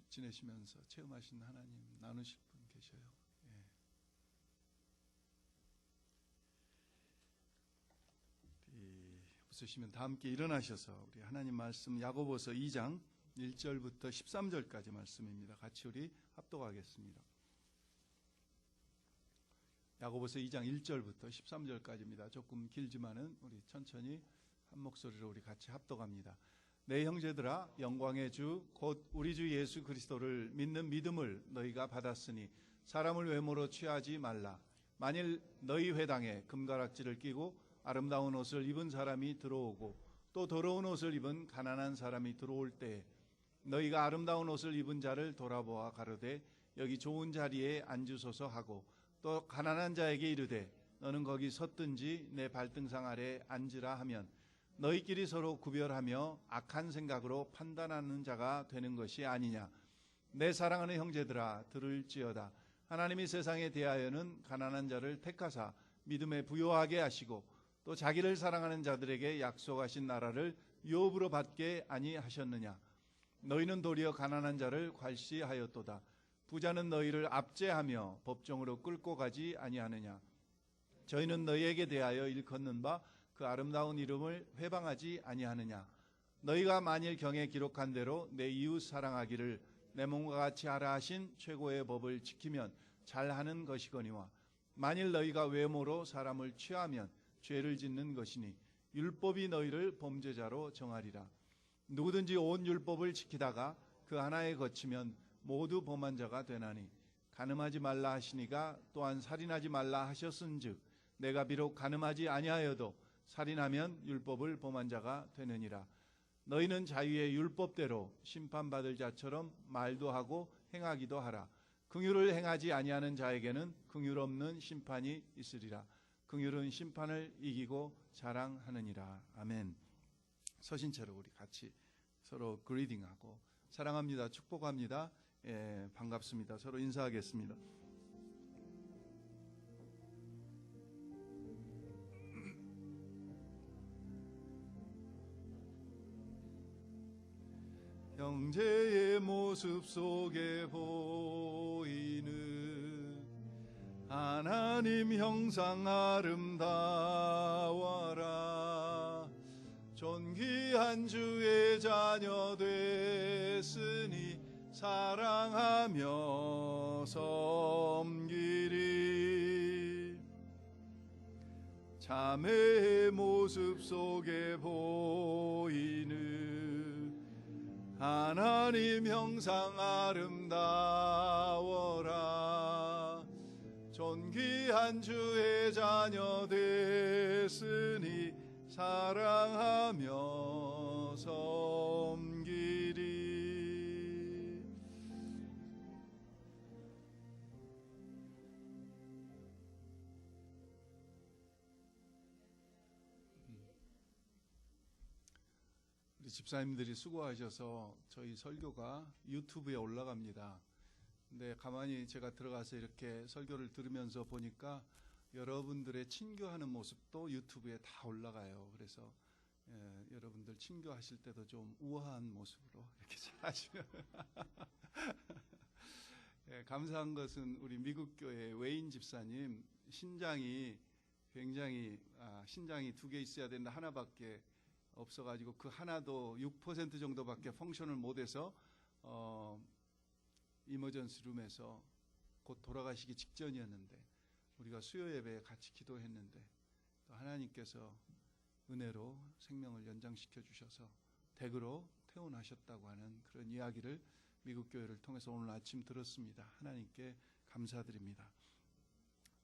지내시면서 체험하신 하나님 나누실 분 계셔요? 웃으시면 다 함께 일어나셔서 우리 하나님 말씀 야고보서 2장 1절부터 13절까지 말씀입니다. 같이 우리 합독하겠습니다. 야고보서 2장 1절부터 13절까지입니다. 조금 길지만은 우리 천천히 한 목소리로 우리 같이 합독합니다. 내 형제들아, 영광의 주 곧 우리 주 예수 그리스도를 믿는 믿음을 너희가 받았으니 사람을 외모로 취하지 말라. 만일 너희 회당에 금가락지를 끼고 아름다운 옷을 입은 사람이 들어오고 또 더러운 옷을 입은 가난한 사람이 들어올 때에 너희가 아름다운 옷을 입은 자를 돌아보아 가로되 여기 좋은 자리에 앉으소서 하고 또 가난한 자에게 이르되 너는 거기 섰든지 내 발등상 아래 앉으라 하면 너희끼리 서로 구별하며 악한 생각으로 판단하는 자가 되는 것이 아니냐. 내 사랑하는 형제들아, 들을지어다. 하나님이 세상에 대하여는 가난한 자를 택하사 믿음에 부요하게 하시고 또 자기를 사랑하는 자들에게 약속하신 나라를 유업으로 받게 아니하셨느냐. 너희는 도리어 가난한 자를 괄시하였도다. 부자는 너희를 압제하며 법정으로 끌고 가지 아니하느냐. 저희는 너희에게 대하여 일컫는 바 그 아름다운 이름을 회방하지 아니하느냐. 너희가 만일 경에 기록한 대로 내 이웃 사랑하기를 내 몸과 같이 하라 하신 최고의 법을 지키면 잘하는 것이거니와 만일 너희가 외모로 사람을 취하면 죄를 짓는 것이니 율법이 너희를 범죄자로 정하리라. 누구든지 온 율법을 지키다가 그 하나에 거치면 모두 범한 자가 되나니 간음하지 말라 하시니가 또한 살인하지 말라 하셨은즉 내가 비록 간음하지 아니하여도 살인하면 율법을 범한 자가 되느니라. 너희는 자유의 율법대로 심판받을 자처럼 말도 하고 행하기도 하라. 긍휼을 행하지 아니하는 자에게는 긍휼 없는 심판이 있으리라. 긍휼은 심판을 이기고 자랑하느니라. 아멘. 서신 채로 우리 같이 서로 그리딩하고 사랑합니다, 축복합니다, 반갑습니다, 서로 인사하겠습니다. 형제의 모습 속에 보이는 하나님 형상 아름다워라. 존귀한 주의 자녀 됐으니 사랑하며 섬기리. 자매의 모습 속에 보이는 하나님 형상 아름다워라. 존귀한 주의 자녀 됐으니 사랑하며 섬기리. 우리 집사님들이 수고하셔서 저희 설교가 유튜브에 올라갑니다. 근데 가만히 제가 들어가서 이렇게 설교를 들으면서 보니까 여러분들의 친교하는 모습도 유튜브에 다 올라가요. 그래서 여러분들 친교하실 때도 좀 우아한 모습으로 이렇게 잘 하시면 감사한 것은 우리 미국 교회 웨인 집사님 신장이 굉장히 신장이 2개 있어야 되는데 하나밖에 없어가지고 그 하나도 6% 정도밖에 펑션을 못해서 이머전시 룸에서 곧 돌아가시기 직전이었는데 우리가 수요 예배에 같이 기도했는데 또 하나님께서 은혜로 생명을 연장시켜 주셔서 댁으로 퇴원하셨다고 하는 그런 이야기를 미국 교회를 통해서 오늘 아침 들었습니다. 하나님께 감사드립니다.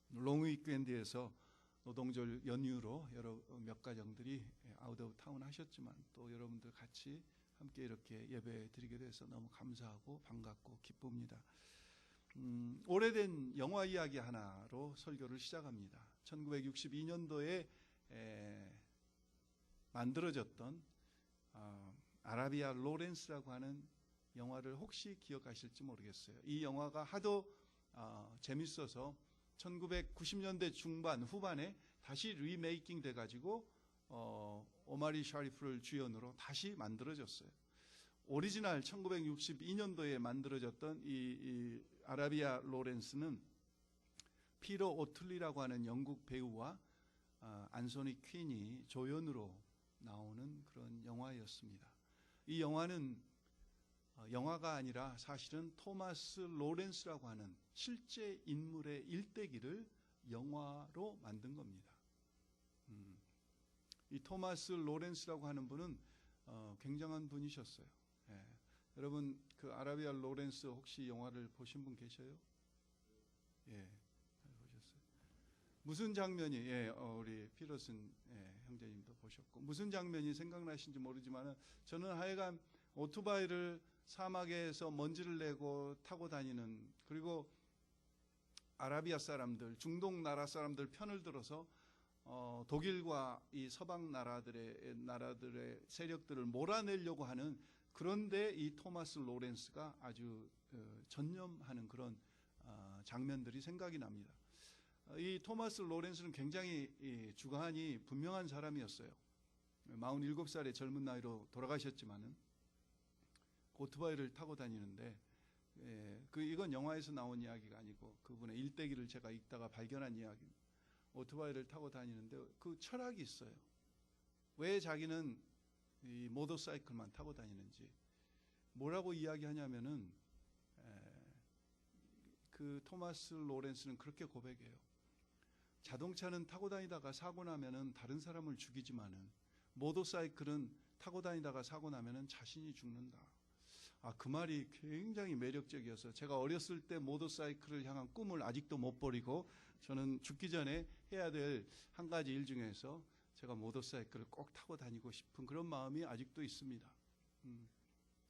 롱 위켄드에서 노동절 연휴로 몇 가정들이 아웃 오브 타운 하셨지만 또 여러분들 같이 함께 이렇게 예배 드리게 돼서 너무 감사하고 반갑고 기쁩니다. 오래된 영화 이야기 하나로 설교를 시작합니다. 1962년도에 만들어졌던 아라비아 로렌스라고 하는 영화를 혹시 기억하실지 모르겠어요. 이 영화가 하도 재밌어서 1990년대 중반 후반에 다시 리메이킹 돼가지고 오마리 샤리프를 주연으로 다시 만들어졌어요. 오리지널 1962년도에 만들어졌던 이 아라비아 로렌스는 피터 오틀리라고 하는 영국 배우와 안소니 퀸이 조연으로 나오는 그런 영화였습니다. 이 영화는 영화가 아니라 사실은 토마스 로렌스라고 하는 실제 인물의 일대기를 영화로 만든 겁니다. 이 토마스 로렌스라고 하는 분은 굉장한 분이셨어요. 예. 여러분 그 아라비아 로렌스 혹시 영화를 보신 분 계셔요? 예, 잘 보셨어요. 무슨 장면이 우리 피러슨 형제님도 보셨고 무슨 장면이 생각나신지 모르지만 저는 하여간 오토바이를 사막에서 먼지를 내고 타고 다니는, 그리고 아라비아 사람들, 중동 나라 사람들 편을 들어서 독일과 이 서방 나라들의 세력들을 몰아내려고 하는, 그런데 이 토마스 로렌스가 아주 전념하는 그런 장면들이 생각이 납니다. 이 토마스 로렌스는 굉장히 주관이 분명한 사람이었어요. 47살의 젊은 나이로 돌아가셨지만은 오토바이를 타고 다니는데, 이건 영화에서 나온 이야기가 아니고 그분의 일대기를 제가 읽다가 발견한 이야기입니다. 오토바이를 타고 다니는데 그 철학이 있어요. 왜 자기는 이 모터사이클만 타고 다니는지. 뭐라고 이야기하냐면은 그 토마스 로렌스는 그렇게 고백해요. 자동차는 타고 다니다가 사고 나면은 다른 사람을 죽이지만은 모터사이클은 타고 다니다가 사고 나면은 자신이 죽는다. 그 말이 굉장히 매력적이어서 제가 어렸을 때 모터사이클을 향한 꿈을 아직도 못 버리고, 저는 죽기 전에 해야 될 한 가지 일 중에서 제가 모터사이클을 꼭 타고 다니고 싶은 그런 마음이 아직도 있습니다.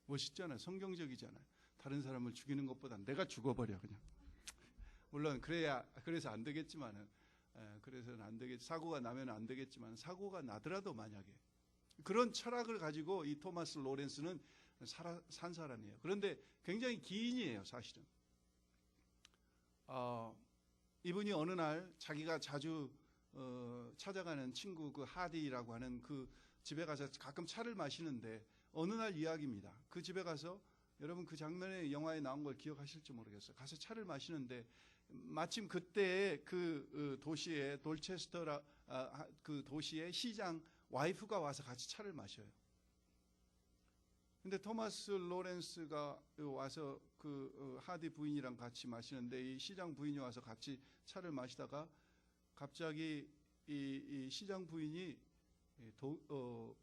멋있잖아요. 성경적이잖아요. 다른 사람을 죽이는 것보다 내가 죽어버려 그냥. 물론 그래서 안 되겠지만은, 그래서는 안 되겠. 사고가 나면 안 되겠지만 사고가 나더라도 만약에 그런 철학을 가지고 이 토마스 로렌스는 산 사람이에요. 그런데 굉장히 기인이에요, 사실은. 이분이 어느 날 자기가 자주 찾아가는 친구 그 하디라고 하는 그 집에 가서 가끔 차를 마시는데, 어느 날 이야기입니다. 그 집에 가서, 여러분 그 장면에 영화에 나온 걸 기억하실지 모르겠어요. 가서 차를 마시는데 마침 그때 그 도시에 돌체스터라 그 도시의 시장 와이프가 와서 같이 차를 마셔요. 근데 토마스 로렌스가 와서 그 하디 부인이랑 같이 마시는데, 이 시장 부인이 와서 같이 차를 마시다가 갑자기 이 시장 부인이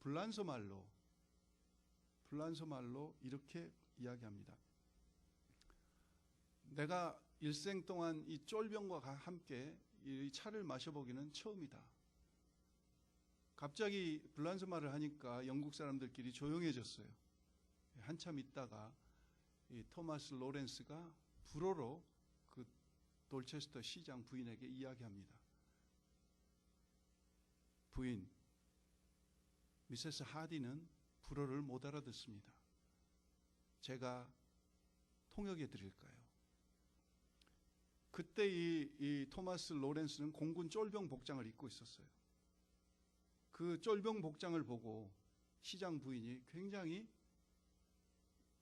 불란서 말로 이렇게 이야기합니다. 내가 일생 동안 이 쫄병과 함께 이 차를 마셔보기는 처음이다. 갑자기 불란서 말을 하니까 영국 사람들끼리 조용해졌어요. 한참 있다가 이 토마스 로렌스가 불어로 그 돌체스터 시장 부인에게 이야기합니다. 부인, 미세스 하디는 불어를 못 알아듣습니다. 제가 통역해 드릴까요? 그때 이 토마스 로렌스는 공군 쫄병 복장을 입고 있었어요. 그 쫄병 복장을 보고 시장 부인이 굉장히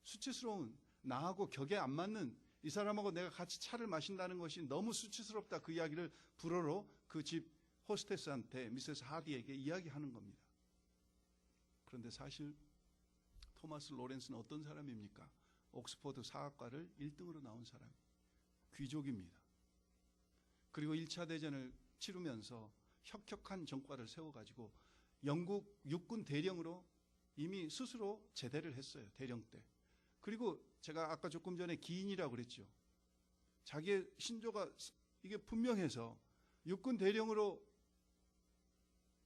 수치스러운, 나하고 격에 안 맞는, 이 사람하고 내가 같이 차를 마신다는 것이 너무 수치스럽다, 그 이야기를 불어로 그 집 호스테스한테, 미세스 하디에게 이야기하는 겁니다. 그런데 사실 토마스 로렌스는 어떤 사람입니까? 옥스퍼드 사학과를 1등으로 나온 사람, 귀족입니다. 그리고 1차 대전을 치르면서 혁혁한 정과를 세워가지고 영국 육군 대령으로 이미 스스로 제대를 했어요, 대령 때. 그리고 제가 아까 조금 전에 기인이라고 그랬죠. 자기의 신조가 이게 분명해서 육군 대령으로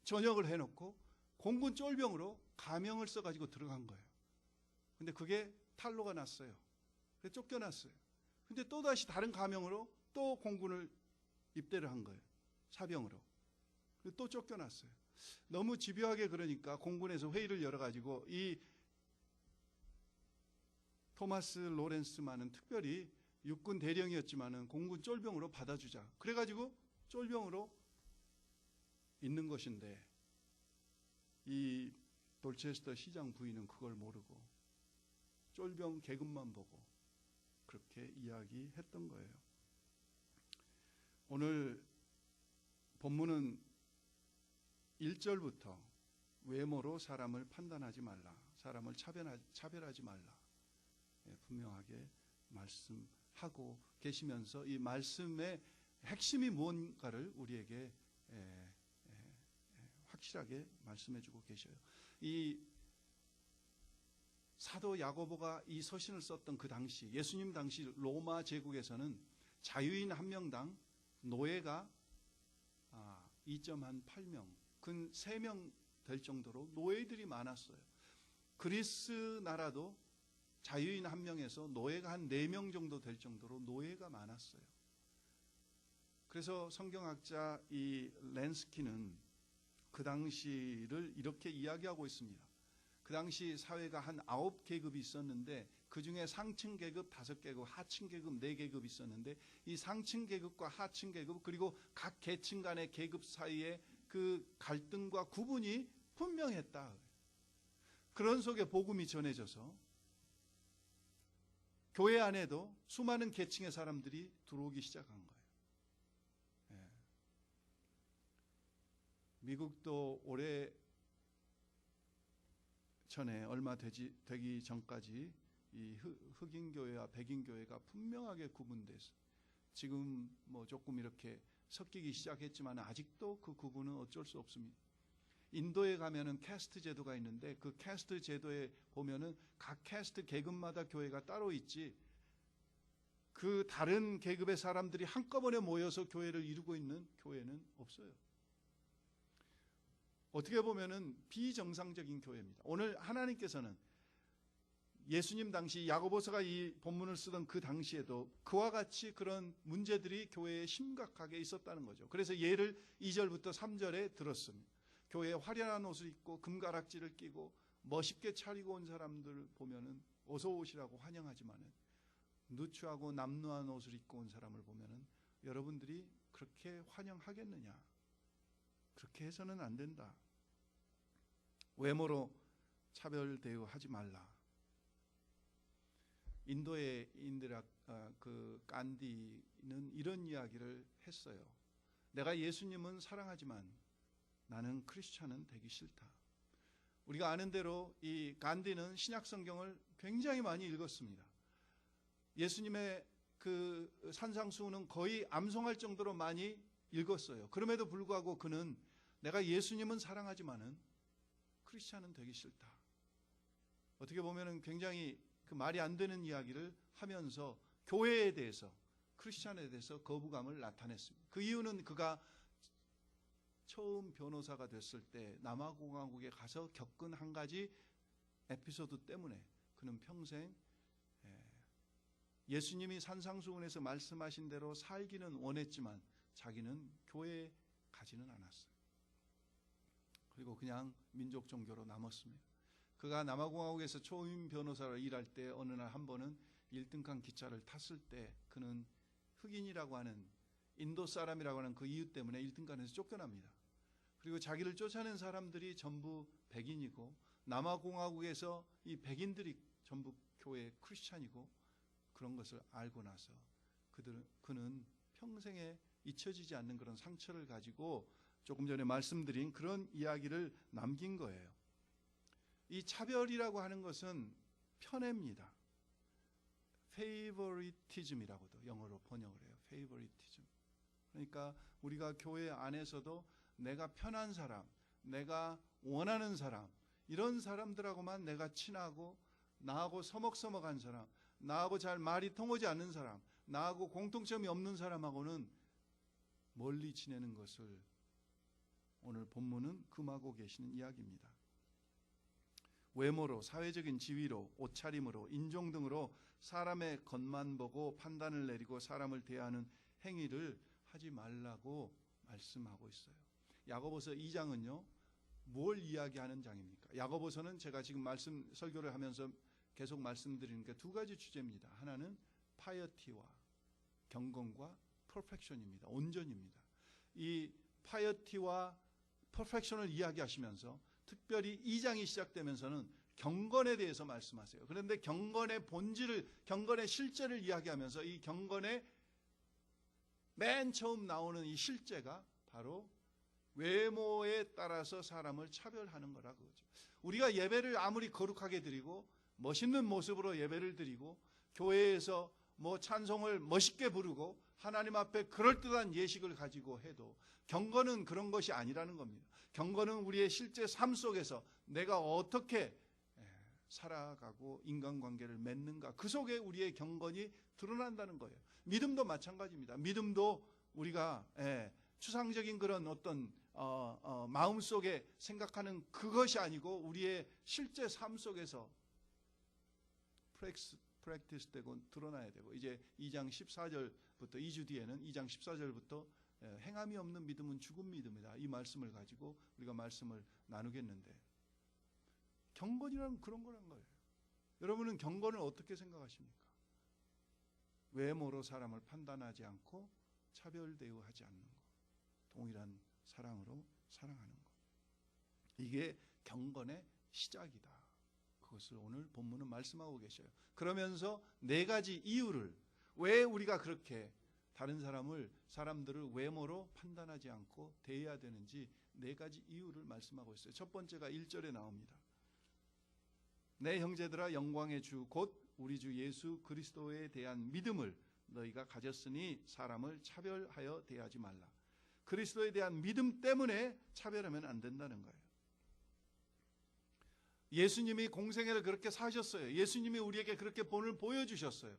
전역을 해놓고 공군 쫄병으로 가명을 써가지고 들어간 거예요. 근데 그게 탈로가 났어요. 그래서 쫓겨났어요. 근데 또다시 다른 가명으로 또 공군을 입대를 한 거예요. 사병으로. 또 쫓겨났어요. 너무 집요하게, 그러니까 공군에서 회의를 열어가지고 이 토마스 로렌스만은 특별히 육군 대령이었지만은 공군 쫄병으로 받아주자. 그래가지고 쫄병으로 있는 것인데, 이 돌체스터 시장 부인은 그걸 모르고 쫄병 계급만 보고 그렇게 이야기했던 거예요. 오늘 본문은 1절부터 외모로 사람을 판단하지 말라, 사람을 차별하지 말라, 분명하게 말씀하고 계시면서 이 말씀의 핵심이 무언가를 우리에게 확실하게 말씀해주고 계셔요. 이 사도 야고보가 이 서신을 썼던 그 당시, 예수님 당시 로마 제국에서는 자유인 한 명당 노예가 2.8명, 근 3명 될 정도로 노예들이 많았어요. 그리스 나라도 자유인 한 명에서 노예가 한 4명 정도 될 정도로 노예가 많았어요. 그래서 성경학자 이 렌스키는 그 당시를 이렇게 이야기하고 있습니다. 그 당시 사회가 한 9계급이 있었는데 그 중에 상층 계급 5계급, 하층 계급 4계급이 있었는데 이 상층 계급과 하층 계급 그리고 각 계층 간의 계급 사이에 그 갈등과 구분이 분명했다. 그런 속에 복음이 전해져서 교회 안에도 수많은 계층의 사람들이 들어오기 시작한 거예요. 미국도 오래 전에 얼마 되기 전까지 이 흑인 교회와 백인 교회가 분명하게 구분돼서 지금 뭐 조금 이렇게 섞이기 시작했지만 아직도 그 구분은 어쩔 수 없습니다. 인도에 가면은 캐스트 제도가 있는데 그 캐스트 제도에 보면은 각 캐스트 계급마다 교회가 따로 있지 그 다른 계급의 사람들이 한꺼번에 모여서 교회를 이루고 있는 교회는 없어요. 어떻게 보면은 비정상적인 교회입니다. 오늘 하나님께서는 예수님 당시 야고보서가 이 본문을 쓰던 그 당시에도 그와 같이 그런 문제들이 교회에 심각하게 있었다는 거죠. 그래서 예를 2절부터 3절에 들었습니다. 교회에 화려한 옷을 입고 금가락지를 끼고 멋있게 차리고 온 사람들 보면은 어서 오시라고 환영하지만은 누추하고 남루한 옷을 입고 온 사람을 보면은 여러분들이 그렇게 환영하겠느냐? 그렇게 해서는 안 된다. 외모로 차별 대우하지 말라. 인도의 그 간디는 이런 이야기를 했어요. 내가 예수님은 사랑하지만 나는 크리스찬은 되기 싫다. 우리가 아는 대로 이 간디는 신약 성경을 굉장히 많이 읽었습니다. 예수님의 그 산상수훈은 거의 암송할 정도로 많이 읽었어요. 그럼에도 불구하고 그는 내가 예수님은 사랑하지만은 크리스찬은 되기 싫다. 어떻게 보면은 굉장히 그 말이 안 되는 이야기를 하면서 교회에 대해서 크리스찬에 대해서 거부감을 나타냈습니다. 그 이유는 그가 처음 변호사가 됐을 때 남아공화국에 가서 겪은 한 가지 에피소드 때문에 그는 평생 예수님이 산상수훈에서 말씀하신 대로 살기는 원했지만 자기는 교회에 가지는 않았어요. 그리고 그냥 민족 종교로 남았습니다. 그가 남아공화국에서 초임 변호사로 일할 때 어느 날 한 번은 1등칸 기차를 탔을 때 그는 흑인이라고 하는 인도 사람이라고 하는 그 이유 때문에 1등칸에서 쫓겨납니다. 그리고 자기를 쫓아낸 사람들이 전부 백인이고 남아공화국에서 이 백인들이 전부 교회 크리스찬이고 그런 것을 알고 나서 그는 평생에 잊혀지지 않는 그런 상처를 가지고 조금 전에 말씀드린 그런 이야기를 남긴 거예요. 이 차별이라고 하는 것은 편애입니다. favoritism이라고도 영어로 번역을 해요. favoritism. 그러니까 우리가 교회 안에서도 내가 편한 사람, 내가 원하는 사람, 이런 사람들하고만 내가 친하고 나하고 서먹서먹한 사람, 나하고 잘 말이 통하지 않는 사람, 나하고 공통점이 없는 사람하고는 멀리 지내는 것을 오늘 본문은 금하고 계시는 이야기입니다. 외모로, 사회적인 지위로, 옷차림으로, 인종 등으로 사람의 겉만 보고 판단을 내리고 사람을 대하는 행위를 하지 말라고 말씀하고 있어요. 야고보서 2장은요. 뭘 이야기하는 장입니까? 야고보서는 제가 지금 설교를 하면서 계속 말씀드리는 게 두 가지 주제입니다. 하나는 파이어티와 경건과 퍼펙션입니다. 온전입니다. 이 파이어티와 퍼펙션을 이야기하시면서 특별히 2장이 시작되면서는 경건에 대해서 말씀하세요. 그런데 경건의 본질을, 경건의 실제를 이야기하면서 이 경건의 맨 처음 나오는 이 실제가 바로 외모에 따라서 사람을 차별하는 거라 그거죠. 우리가 예배를 아무리 거룩하게 드리고 멋있는 모습으로 예배를 드리고 교회에서 뭐 찬송을 멋있게 부르고 하나님 앞에 그럴듯한 예식을 가지고 해도 경건은 그런 것이 아니라는 겁니다. 경건은 우리의 실제 삶 속에서 내가 어떻게 살아가고 인간관계를 맺는가, 그 속에 우리의 경건이 드러난다는 거예요. 믿음도 마찬가지입니다. 믿음도 우리가 추상적인 그런 어떤 마음속에 생각하는 그것이 아니고 우리의 실제 삶 속에서 프랙티스 되고 드러나야 되고, 이제 2장 14절부터 2주 뒤에는 2장 14절부터 행함이 없는 믿음은 죽은 믿음이다, 이 말씀을 가지고 우리가 말씀을 나누겠는데, 경건이란 그런 거란 거예요. 여러분은 경건을 어떻게 생각하십니까? 외모로 사람을 판단하지 않고 차별 대우하지 않는 것, 동일한 사랑으로 사랑하는 것, 이게 경건의 시작이다. 그것을 오늘 본문은 말씀하고 계셔요. 그러면서 네 가지 이유를, 왜 우리가 그렇게 다른 사람들을 외모로 판단하지 않고 대해야 되는지 네 가지 이유를 말씀하고 있어요. 첫 번째가 1절에 나옵니다. 내 형제들아, 영광의 주 곧 우리 주 예수 그리스도에 대한 믿음을 너희가 가졌으니 사람을 차별하여 대하지 말라. 그리스도에 대한 믿음 때문에 차별하면 안 된다는 거예요. 예수님이 공생애를 그렇게 사셨어요. 예수님이 우리에게 그렇게 본을 보여주셨어요.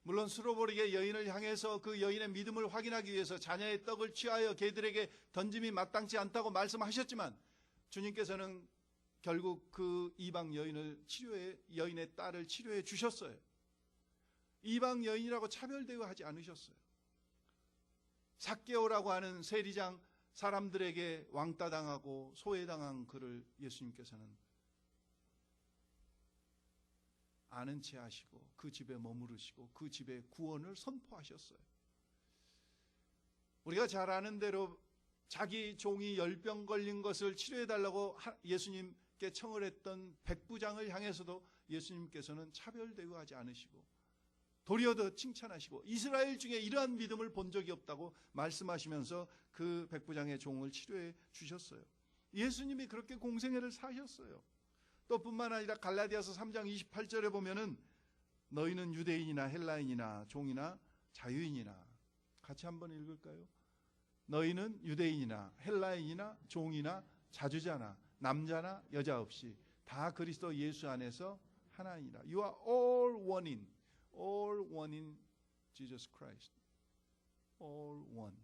물론 수로보리게 여인을 향해서 그 여인의 믿음을 확인하기 위해서 자녀의 떡을 취하여 개들에게 던짐이 마땅치 않다고 말씀하셨지만, 주님께서는 결국 그 이방 여인의 딸을 치료해 주셨어요. 이방 여인이라고 차별 대우하지 않으셨어요. 삭개오라고 하는 세리장 사람들에게 왕따당하고 소외당한 그를 예수님께서는 아는 채 하시고 그 집에 머무르시고 그 집에 구원을 선포하셨어요. 우리가 잘 아는 대로 자기 종이 열병 걸린 것을 치료해달라고 예수님께 청을 했던 백부장을 향해서도 예수님께서는 차별 대우하지 않으시고 도리어 더 칭찬하시고, 이스라엘 중에 이러한 믿음을 본 적이 없다고 말씀하시면서 그 백부장의 종을 치료해 주셨어요. 예수님이 그렇게 공생애를 사셨어요. 또 뿐만 아니라 갈라디아서 3장 28절에 보면은 너희는 유대인이나 헬라인이나 종이나 자유인이나, 같이 한번 읽을까요? 너희는 유대인이나 헬라인이나 종이나 자주자나 남자나 여자 없이 다 그리스도 예수 안에서 하나이니라. You are all one in Jesus Christ. all one.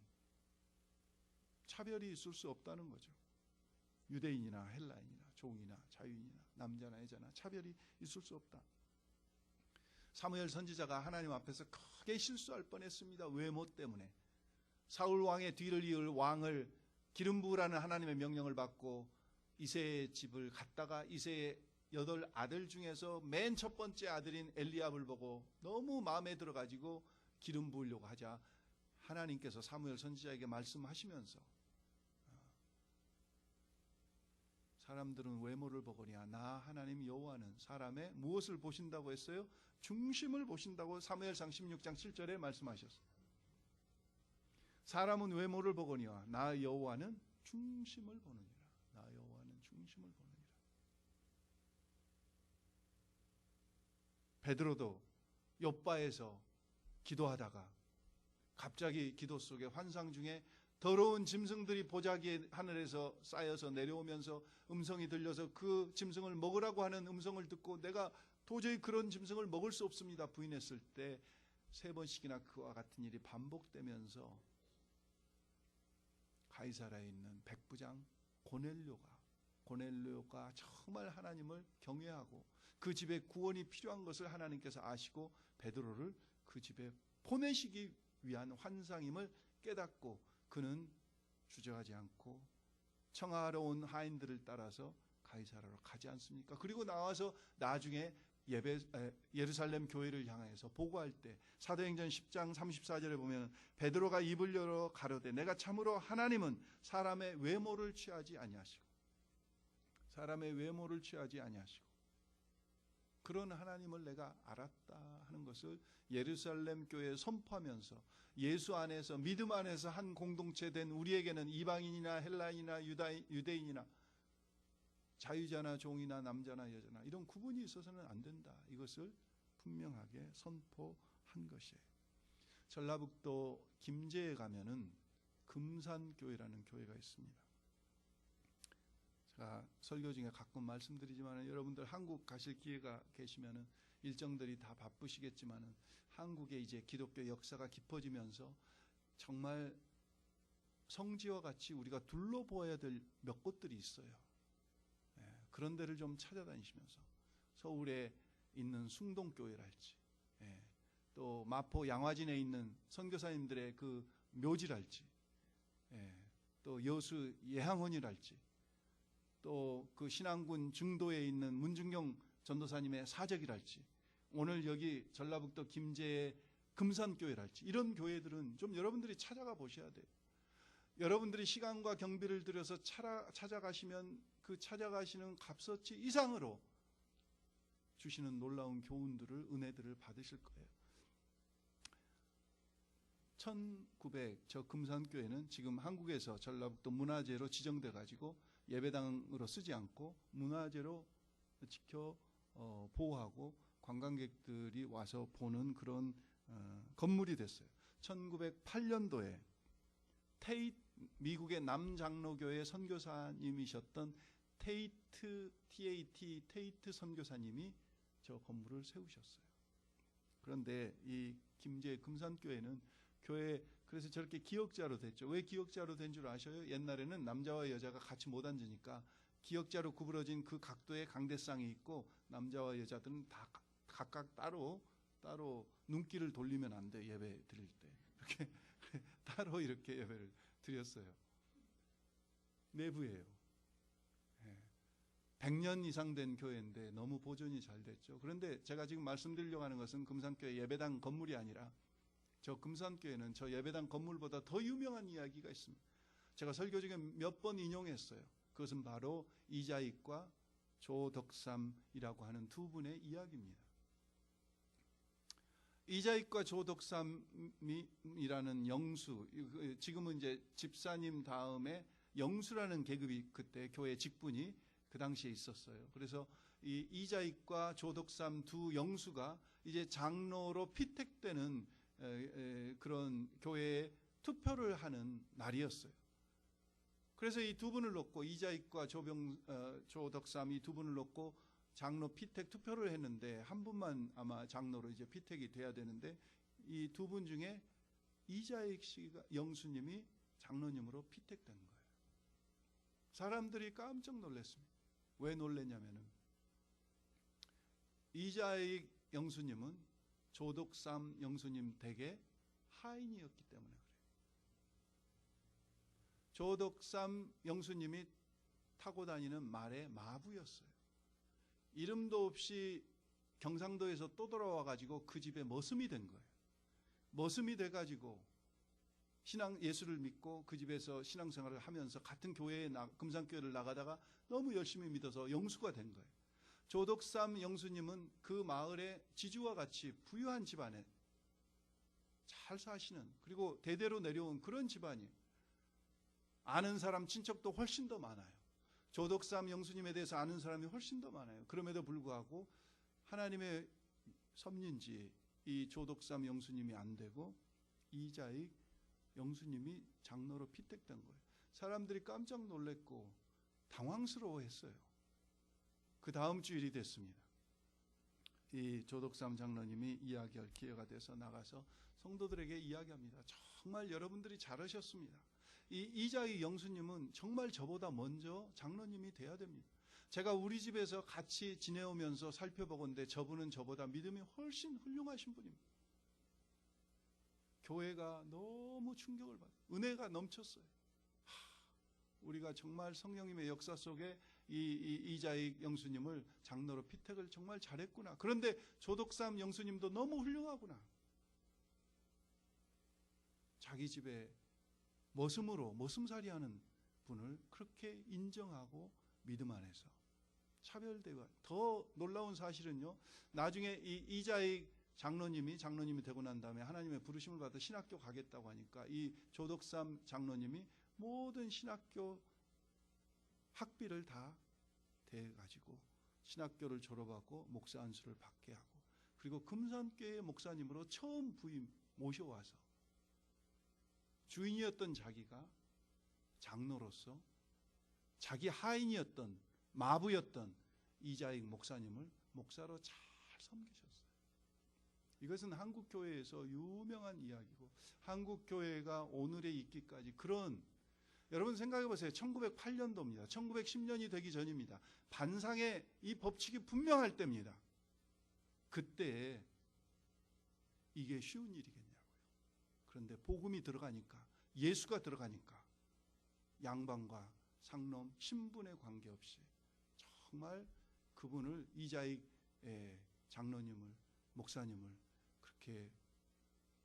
차별이 있을 수 없다는 거죠. 유대인이나 헬라인이나 종이나 자유인이나 남자나 여자나 차별이 있을 수 없다. 사무엘 선지자가 하나님 앞에서 크게 실수할 뻔했습니다. 외모 때문에. 사울 왕의 뒤를 이을 왕을 기름 부으라는 하나님의 명령을 받고 이새의 집을 갔다가 이새의 8 아들 중에서 맨 첫 번째 아들인 엘리압을 보고 너무 마음에 들어가지고 기름 부으려고 하자 하나님께서 사무엘 선지자에게 말씀하시면서, 사람들은 외모를 보거니와 나 하나님 여호와는 사람의 무엇을 보신다고 했어요? 중심을 보신다고 사무엘상 16장 7절에 말씀하셨어요. 사람은 외모를 보거니와 나 여호와는 중심을 보느니라. 나 여호와는 중심을 보느니라. 베드로도 욥바에서 기도하다가 갑자기 기도 속에 환상 중에 더러운 짐승들이 보자기에 하늘에서 쌓여서 내려오면서 음성이 들려서 그 짐승을 먹으라고 하는 음성을 듣고 내가 도저히 그런 짐승을 먹을 수 없습니다 부인했을 때 3번씩이나 그와 같은 일이 반복되면서 가이사라에 있는 백부장 고넬료가 정말 하나님을 경외하고 그 집에 구원이 필요한 것을 하나님께서 아시고 베드로를 그 집에 보내시기 위한 환상임을 깨닫고 그는 주저하지 않고 청하러 온 하인들을 따라서 가이사라로 가지 않습니까? 그리고 나와서 나중에 예루살렘 교회를 향해서 보고할 때 사도행전 10장 34절에 보면 베드로가 입을 열어 가로되 내가 참으로 하나님은 사람의 외모를 취하지 아니하시고 그런 하나님을 내가 알았다 하는 것을 예루살렘 교회에 선포하면서 예수 안에서 믿음 안에서 한 공동체 된 우리에게는 이방인이나 헬라인이나 유대인이나 자유자나 종이나 남자나 여자나 이런 구분이 있어서는 안 된다. 이것을 분명하게 선포한 것이에요. 전라북도 김제에 가면은 금산교회라는 교회가 있습니다. 제가 설교 중에 가끔 말씀드리지만 여러분들 한국 가실 기회가 계시면은 일정들이 다 바쁘시겠지만은 한국에 이제 기독교 역사가 깊어지면서 정말 성지와 같이 우리가 둘러보아야 될 몇 곳들이 있어요. 그런 데를 좀 찾아다니시면서 서울에 있는 숭동교회랄지, 또 마포 양화진에 있는 선교사님들의 그 묘지랄지, 또 여수 예향원이랄지, 또 그 신안군 증도에 있는 문중경 전도사님의 사적이랄지, 오늘 여기 전라북도 김제의 금산교회랄지, 이런 교회들은 좀 여러분들이 찾아가 보셔야 돼요. 여러분들이 시간과 경비를 들여서 찾아가시면 그 찾아가시는 값어치 이상으로 주시는 놀라운 교훈들을, 은혜들을 받으실 거예요. 저 금산교회는 지금 한국에서 전라북도 문화재로 지정돼 가지고 예배당으로 쓰지 않고 문화재로 지켜 보호하고 관광객들이 와서 보는 그런 건물이 됐어요. 1908년도에 미국의 남장로교회 선교사님이셨던 테이트 선교사님이 저 건물을 세우셨어요. 그런데 이 김제 금산교회는 교회, 그래서 저렇게 기역자로 됐죠. 왜 기역자로 된 줄 아셔요? 옛날에는 남자와 여자가 같이 못 앉으니까 기역자로 구부러진 그 각도에 강대상이 있고 남자와 여자들은 다 각각 따로 눈길을 돌리면 안 돼. 예배 드릴 때 이렇게 따로 이렇게 예배를 드렸어요. 내부예요. 100년 이상 된 교회인데 너무 보존이 잘 됐죠. 그런데 제가 지금 말씀드리려고 하는 것은 금산교회 예배당 건물이 아니라 저 금산교회는 저 예배당 건물보다 더 유명한 이야기가 있습니다. 제가 설교 중에 몇 번 인용했어요. 그것은 바로 이자익과 조덕삼이라고 하는 두 분의 이야기입니다. 이자익과 조덕삼이라는 영수, 지금은 이제 집사님 다음에 영수라는 계급이 그때 교회 직분이 그 당시에 있었어요. 그래서 이 이자익과 조덕삼 두 영수가 이제 장로로 피택되는 그런 교회에 투표를 하는 날이었어요. 그래서 이 두 분을 놓고 이자익과 조덕삼 이 두 분을 놓고 장로 피택 투표를 했는데 한 분만 아마 장로로 이제 피택이 돼야 되는데 이 두 분 중에 이자익 씨가 영수님이 장로님으로 피택된 거예요. 사람들이 깜짝 놀랐습니다. 왜 놀랐냐면은 이자익 영수님은 조덕삼 영수님 댁의 하인이었기 때문에 그래요. 조덕삼 영수님이 타고 다니는 말의 마부였어요. 이름도 없이 경상도에서 또 돌아와가지고 그 집에 머슴이 된 거예요. 머슴이 돼가지고 예수를 믿고 그 집에서 신앙생활을 하면서 같은 교회에 금산교회를 나가다가 너무 열심히 믿어서 영수가 된 거예요. 조덕삼 영수님은 그 마을의 지주와 같이 부유한 집안에 잘 사시는, 그리고 대대로 내려온 그런 집안이에요. 아는 사람 친척도 훨씬 더 많아요. 조덕삼 영수님에 대해서 아는 사람이 훨씬 더 많아요. 그럼에도 불구하고 하나님의 섭리인지 이 조덕삼 영수님이 안 되고 이자익 영수님이 장로로 피택된 거예요. 사람들이 깜짝 놀랐고 당황스러워했어요. 그 다음 주일이 됐습니다. 이 조덕삼 장로님이 이야기할 기회가 돼서 나가서 성도들에게 이야기합니다. 정말 여러분들이 잘하셨습니다. 이 이자익 영수님은 정말 저보다 먼저 장로님이 돼야 됩니다. 제가 우리 집에서 같이 지내오면서 살펴보건대 저분은 저보다 믿음이 훨씬 훌륭하신 분입니다. 교회가 너무 충격을 받아요. 은혜가 넘쳤어요. 우리가 정말 성령님의 역사 속에 이자익 영수님을 장로로 피택을 정말 잘했구나. 그런데 조덕삼 영수님도 너무 훌륭하구나. 자기 집에 머슴으로 머슴살이하는 분을 그렇게 인정하고 믿음 안에서 차별되고, 더 놀라운 사실은요, 나중에 이 이자익 장로님이 되고 난 다음에 하나님의 부르심을 받아 신학교 가겠다고 하니까 이 조덕삼 장로님이 모든 신학교 학비를 다 대가지고 신학교를 졸업하고 목사 안수를 받게 하고, 그리고 금산교회 목사님으로 처음 부임 모셔와서 주인이었던 자기가 장로로서 자기 하인이었던 마부였던 이자익 목사님을 목사로 잘 섬기셨어요. 이것은 한국교회에서 유명한 이야기고, 한국교회가 오늘에 있기까지 그런, 여러분 생각해 보세요. 1908년도입니다. 1910년이 되기 전입니다. 반상의 이 법칙이 분명할 때입니다. 그때 이게 쉬운 일이겠냐고요. 그런데 복음이 들어가니까, 예수가 들어가니까 양반과 상놈 신분에 관계없이 정말 그분을, 이자익 장로님을, 목사님을 그렇게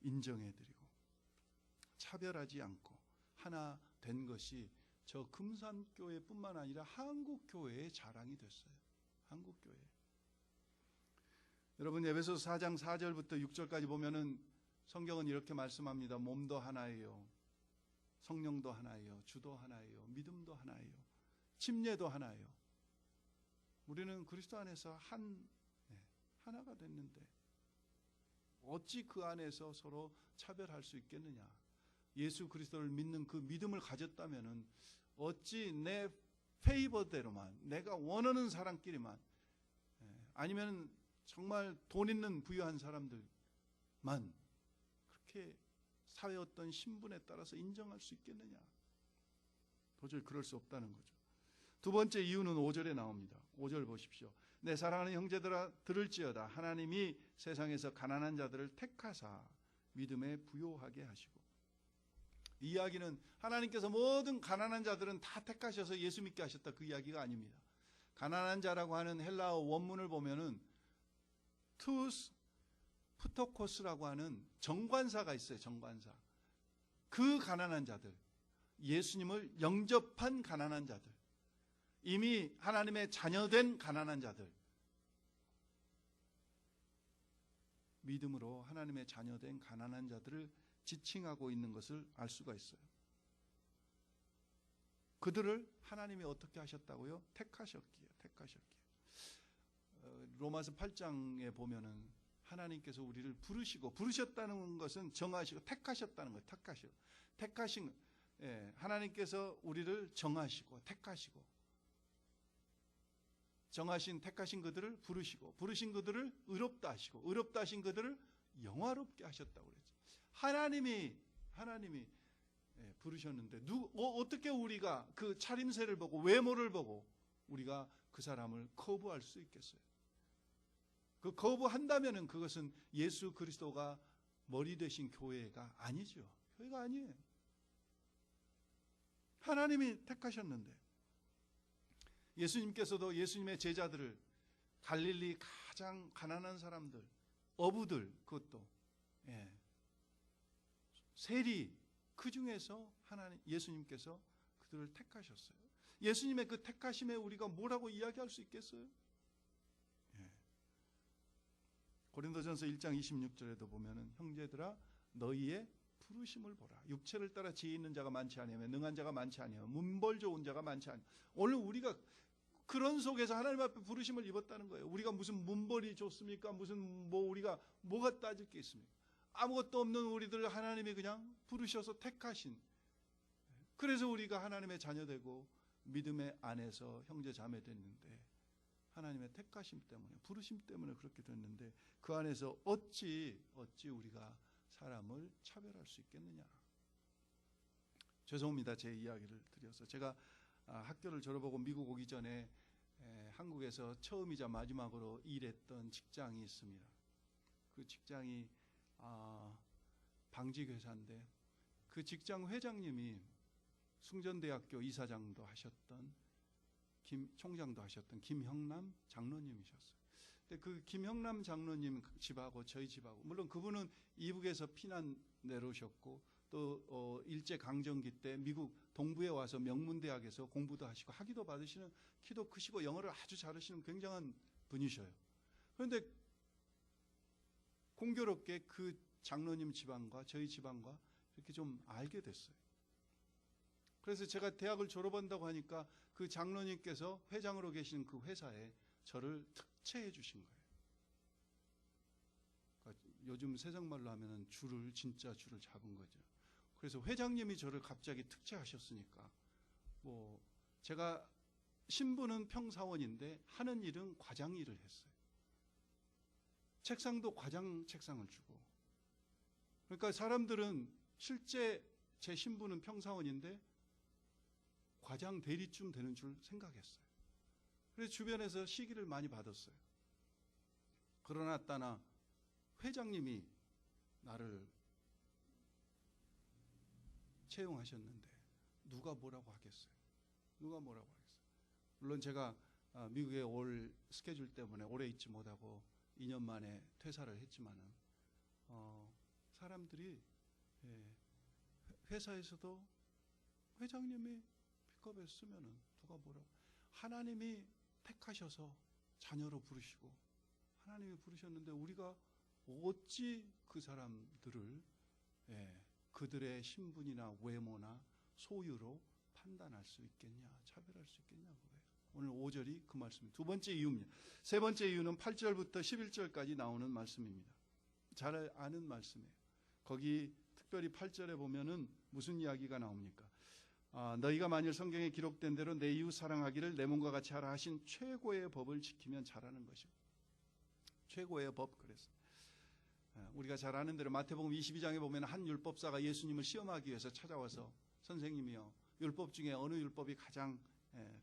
인정해드리고 차별하지 않고 하나 된 것이 저 금산교회뿐만 아니라 한국교회의 자랑이 됐어요. 한국교회. 여러분, 에베소서 4장 4절부터 6절까지 보면은 성경은 이렇게 말씀합니다. 몸도 하나예요, 성령도 하나예요, 주도 하나예요, 믿음도 하나예요, 침례도 하나예요. 우리는 그리스도 안에서 하나가 됐는데 어찌 그 안에서 서로 차별할 수 있겠느냐. 예수 그리스도를 믿는 그 믿음을 가졌다면은 어찌 내 페이버대로만, 내가 원하는 사람끼리만, 아니면 정말 돈 있는 부유한 사람들만 그렇게 사회 어떤 신분에 따라서 인정할 수 있겠느냐. 도저히 그럴 수 없다는 거죠. 두 번째 이유는 5절에 나옵니다. 5절 보십시오. 내 사랑하는 형제들아, 들을지어다. 하나님이 세상에서 가난한 자들을 택하사 믿음에 부요하게 하시고. 이 이야기는 하나님께서 모든 가난한 자들은 다 택하셔서 예수 믿게 하셨다, 그 이야기가 아닙니다. 가난한 자라고 하는 헬라어 원문을 보면은 투스 푸토코스라고 하는 정관사가 있어요. 정관사. 그 가난한 자들, 예수님을 영접한 가난한 자들, 이미 하나님의 자녀된 가난한 자들, 믿음으로 하나님의 자녀된 가난한 자들을 지칭하고 있는 것을 알 수가 있어요. 그들을 하나님이 어떻게 하셨다고요? 택하셨기에. 로마서 8장에 보면은 하나님께서 우리를 부르셨다는 것은 정하시고 택하셨다는 거예요. 택하신, 하나님께서 우리를 정하시고 택하시고, 택하신 그들을 부르신 그들을 의롭다 하시고, 의롭다 하신 그들을 영화롭게 하셨다고 그랬죠. 하나님이 부르셨는데 어떻게 우리가 그 차림새를 보고 외모를 보고 우리가 그 사람을 거부할 수 있겠어요? 그 거부한다면은 그것은 예수 그리스도가 머리 되신 교회가 아니죠. 교회가 아니에요. 하나님이 택하셨는데, 예수님께서도 예수님의 제자들을 갈릴리 가장 가난한 사람들, 어부들, 그것도 세리, 그 중에서 예수님께서 그들을 택하셨어요. 예수님의 그 택하심에 우리가 뭐라고 이야기할 수 있겠어요? 고린도전서 1장 26절에도 보면은 형제들아, 너희의 부르심을 보라. 육체를 따라 지혜 있는 자가 많지 아니하며 능한 자가 많지 아니하며 문벌 좋은 자가 많지 아니하며. 오늘 우리가 그런 속에서 하나님 앞에 부르심을 입었다는 거예요. 우리가 무슨 문벌이 좋습니까? 무슨 우리가 뭐가 따질 게 있습니까? 아무것도 없는 우리들을 하나님이 그냥 부르셔서 택하신, 그래서 우리가 하나님의 자녀되고 믿음의 안에서 형제 자매 됐는데, 하나님의 택하심 때문에, 부르심 때문에 그렇게 됐는데, 그 안에서 어찌 우리가 사람을 차별할 수 있겠느냐. 죄송합니다, 제 이야기를 드려서. 제가 학교를 졸업하고 미국 오기 전에 한국에서 처음이자 마지막으로 일했던 직장이 있습니다. 그 직장이 방직회사인데, 그 직장 회장님이 숭전대학교 이사장도 하셨던, 총장도 하셨던 김형남 장로님이셨어요. 근데 그 김형남 장로님 집하고 저희 집하고, 물론 그분은 이북에서 피난 내려오셨고 또 일제 강점기 때 미국 동부에 와서 명문대학에서 공부도 하시고 학위도 받으시는, 키도 크시고 영어를 아주 잘하시는 굉장한 분이셔요. 그런데 공교롭게 그 장로님 집안과 저희 집안과 이렇게 좀 알게 됐어요. 그래서 제가 대학을 졸업한다고 하니까 그 장로님께서 회장으로 계시는 그 회사에 저를 특채해 주신 거예요. 그러니까 요즘 세상말로 하면은 진짜 줄을 잡은 거죠. 그래서 회장님이 저를 갑자기 특채하셨으니까 뭐 제가 신분은 평사원인데 하는 일은 과장 일을 했어요. 책상도 과장 책상을 주고. 그러니까 사람들은 실제 제 신분은 평사원인데 과장 대리쯤 되는 줄 생각했어요. 그래서 주변에서 시기를 많이 받았어요. 그러나 따나 회장님이 나를 채용하셨는데 누가 뭐라고 하겠어요? 누가 뭐라고 하겠어요? 물론 제가 미국에 올 스케줄 때문에 오래 있지 못하고 2년 만에 퇴사를 했지만은 사람들이 회사에서도 회장님이 픽업에 쓰면은 누가 뭐라고, 하나님이 택하셔서 자녀로 부르시고 하나님이 부르셨는데 우리가 어찌 그 사람들을 그들의 신분이나 외모나 소유로 판단할 수 있겠냐, 차별할 수 있겠냐 그거예요. 오늘 5절이 그 말씀입니다. 두 번째 이유입니다. 세 번째 이유는 8절부터 11절까지 나오는 말씀입니다. 잘 아는 말씀이에요. 거기 특별히 8절에 보면은 무슨 이야기가 나옵니까? 너희가 만일 성경에 기록된 대로 내 이웃 사랑하기를 내 몸과 같이 하라 하신 최고의 법을 지키면 잘하는 것이고, 최고의 법. 그래서 우리가 잘 아는 대로 마태복음 22장에 보면 한 율법사가 예수님을 시험하기 위해서 찾아와서 선생님이요, 율법 중에 어느 율법이 가장